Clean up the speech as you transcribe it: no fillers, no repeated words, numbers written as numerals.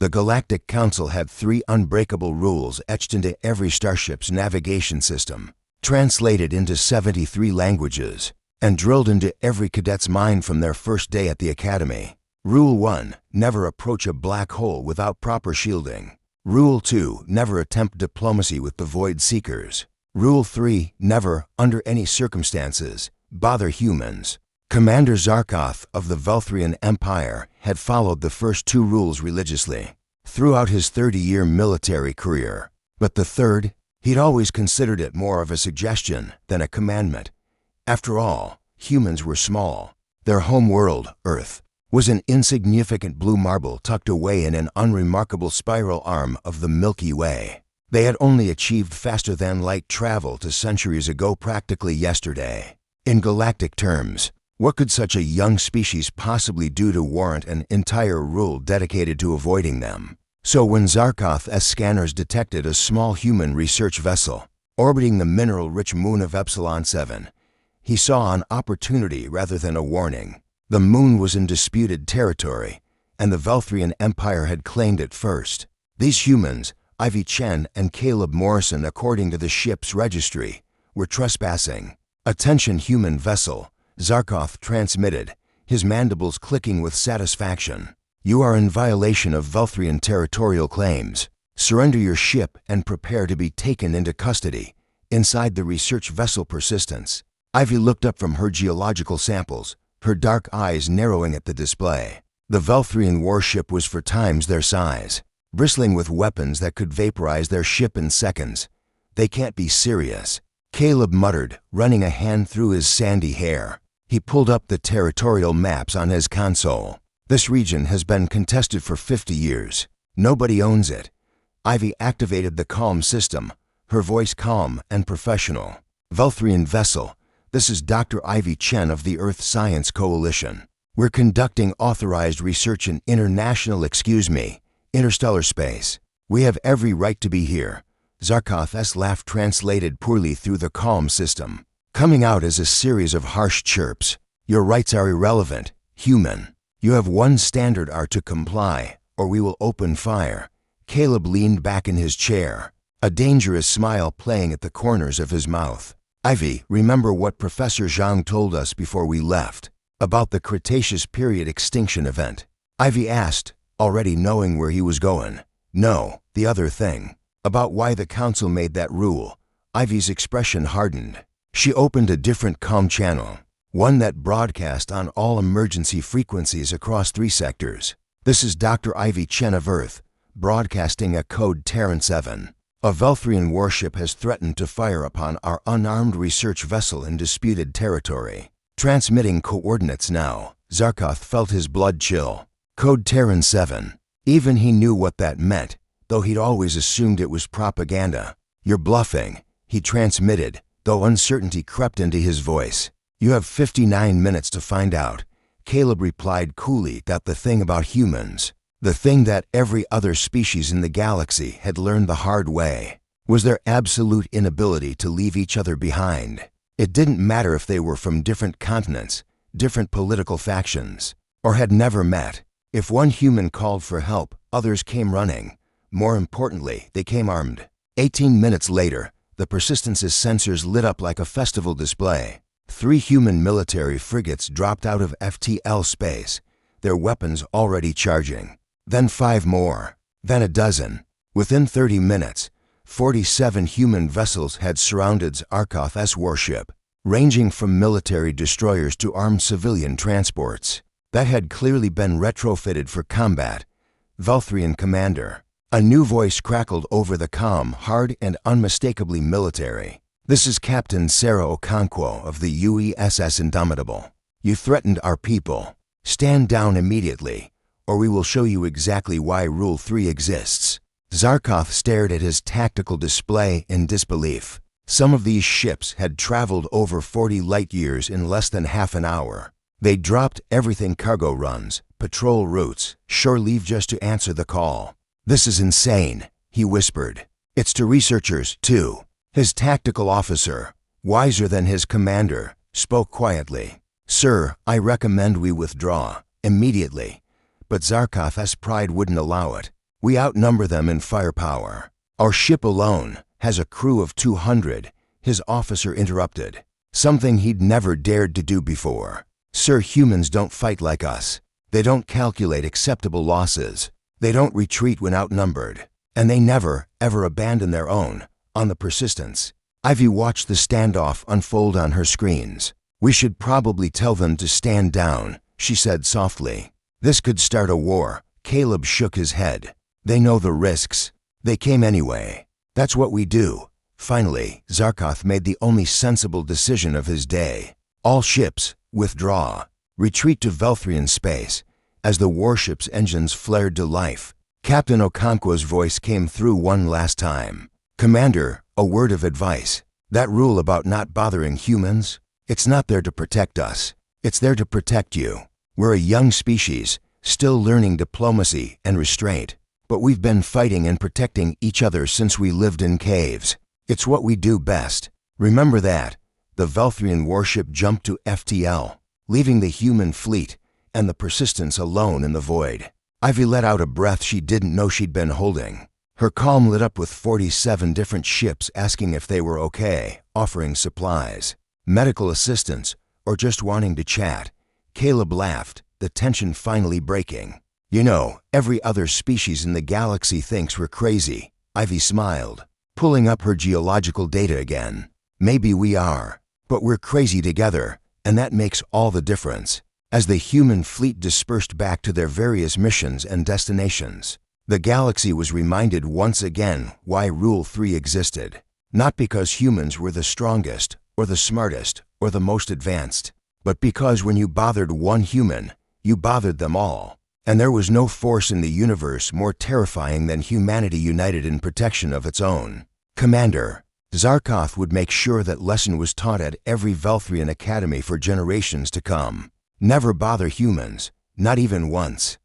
The Galactic Council had 3 unbreakable rules etched into every starship's navigation system, translated into 73 languages, and drilled into every cadet's mind from their first day at the Academy. Rule 1. Never approach a black hole without proper shielding. Rule 2. Never attempt diplomacy with the Void Seekers. Rule 3. Never, under any circumstances, bother humans. Commander Zaroth of the Velthrian Empire had followed the first 2 rules religiously throughout his 30-year military career. But the third, he'd always considered it more of a suggestion than a commandment. After all, humans were small. Their home world, Earth, was an insignificant blue marble tucked away in an unremarkable spiral arm of the Milky Way. They had only achieved faster-than-light travel to centuries ago, practically yesterday. In galactic terms, what could such a young species possibly do to warrant an entire rule dedicated to avoiding them? So when Zaroth's scanners detected a small human research vessel orbiting the mineral-rich moon of Epsilon 7, he saw an opportunity rather than a warning. The moon was in disputed territory, and the Velthrian Empire had claimed it first. These humans, Ivy Chen and Caleb Morrison, according to the ship's registry, were trespassing. "Attention, human vessel," Zaroth transmitted, his mandibles clicking with satisfaction. "You are in violation of Velthrian territorial claims. Surrender your ship and prepare to be taken into custody inside the research vessel Persistence." Ivy looked up from her geological samples, her dark eyes narrowing at the display. The Velthrian warship was 4 times their size, bristling with weapons that could vaporize their ship in seconds. "They can't be serious," Caleb muttered, running a hand through his sandy hair. He pulled up the territorial maps on his console. "This region has been contested for 50 years. Nobody owns it." Ivy activated the calm system, her voice calm and professional. "Velthrian vessel, this is Dr. Ivy Chen of the Earth Science Coalition. We're conducting authorized research in interstellar space. We have every right to be here." Zaroth's laugh translated poorly through the calm system, coming out as a series of harsh chirps. "Your rights are irrelevant, human. You have one standard: are to comply, or we will open fire." Caleb leaned back in his chair, a dangerous smile playing at the corners of his mouth. "Ivy, remember what Professor Zhang told us before we left about the Cretaceous period extinction event?" Ivy asked, already knowing where he was going. "No, the other thing. About why the Council made that rule." Ivy's expression hardened. She opened a different comm channel, one that broadcast on all emergency frequencies across 3 sectors. "This is Dr. Ivy Chen of Earth, broadcasting a code Terran 7. A Velthrian warship has threatened to fire upon our unarmed research vessel in disputed territory. Transmitting coordinates now." Zaroth felt his blood chill. Code Terran 7. Even he knew what that meant, though he'd always assumed it was propaganda. "You're bluffing," he transmitted, though uncertainty crept into his voice. "You have 59 minutes to find out." Caleb replied coolly that the thing about humans, the thing that every other species in the galaxy had learned the hard way, was their absolute inability to leave each other behind. It didn't matter if they were from different continents, different political factions, or had never met. If one human called for help, others came running. More importantly, they came armed. 18 minutes later, the Persistence's sensors lit up like a festival display. 3 human military frigates dropped out of FTL space, their weapons already charging. Then 5 more. Then a dozen. Within 30 minutes, 47 human vessels had surrounded Zaroth's warship, ranging from military destroyers to armed civilian transports that had clearly been retrofitted for combat. "Velthrian Commander." A new voice crackled over the comm, hard and unmistakably military. "This is Captain Sarah Okonkwo of the UESS Indomitable. You threatened our people. Stand down immediately, or we will show you exactly why Rule 3 exists." Zaroth stared at his tactical display in disbelief. Some of these ships had traveled over 40 light-years in less than half an hour. They dropped everything: cargo runs, patrol routes, shore leave, just to answer the call. "This is insane," he whispered. "It's to researchers, too." His tactical officer, wiser than his commander, spoke quietly. "Sir, I recommend we withdraw immediately." But Zaroth's pride wouldn't allow it. We outnumber them in firepower. Our ship alone has a crew of 200, his officer interrupted. Something he'd never dared to do before. Sir, humans don't fight like us. They don't calculate acceptable losses. They don't retreat when outnumbered. And they never, ever abandon their own, on the persistence. Ivy watched the standoff unfold on her screens. We should probably tell them to stand down, she said softly. This could start a war. Caleb shook his head. They know the risks. They came anyway. That's what we do. Finally, Zaroth made the only sensible decision of his day. All ships, withdraw. Retreat to Velthrian space. As the warship's engines flared to life, Captain Okonkwo's voice came through one last time. Commander, a word of advice. That rule about not bothering humans? It's not there to protect us. It's there to protect you. We're a young species, still learning diplomacy and restraint. But we've been fighting and protecting each other since we lived in caves. It's what we do best. Remember that. The Velthrian warship jumped to FTL, leaving the human fleet and the Persistence alone in the void. Ivy let out a breath she didn't know she'd been holding. Her calm lit up with 47 different ships asking if they were okay, offering supplies, medical assistance, or just wanting to chat. Caleb laughed, the tension finally breaking. You know, every other species in the galaxy thinks we're crazy. Ivy smiled, pulling up her geological data again. Maybe we are, but we're crazy together, and that makes all the difference. As the human fleet dispersed back to their various missions and destinations, the galaxy was reminded once again why Rule 3 existed. Not because humans were the strongest, or the smartest, or the most advanced, but because when you bothered one human, you bothered them all. And there was no force in the universe more terrifying than humanity united in protection of its own. Commander, Zaroth would make sure that lesson was taught at every Velthrian academy for generations to come. Never bother humans, not even once.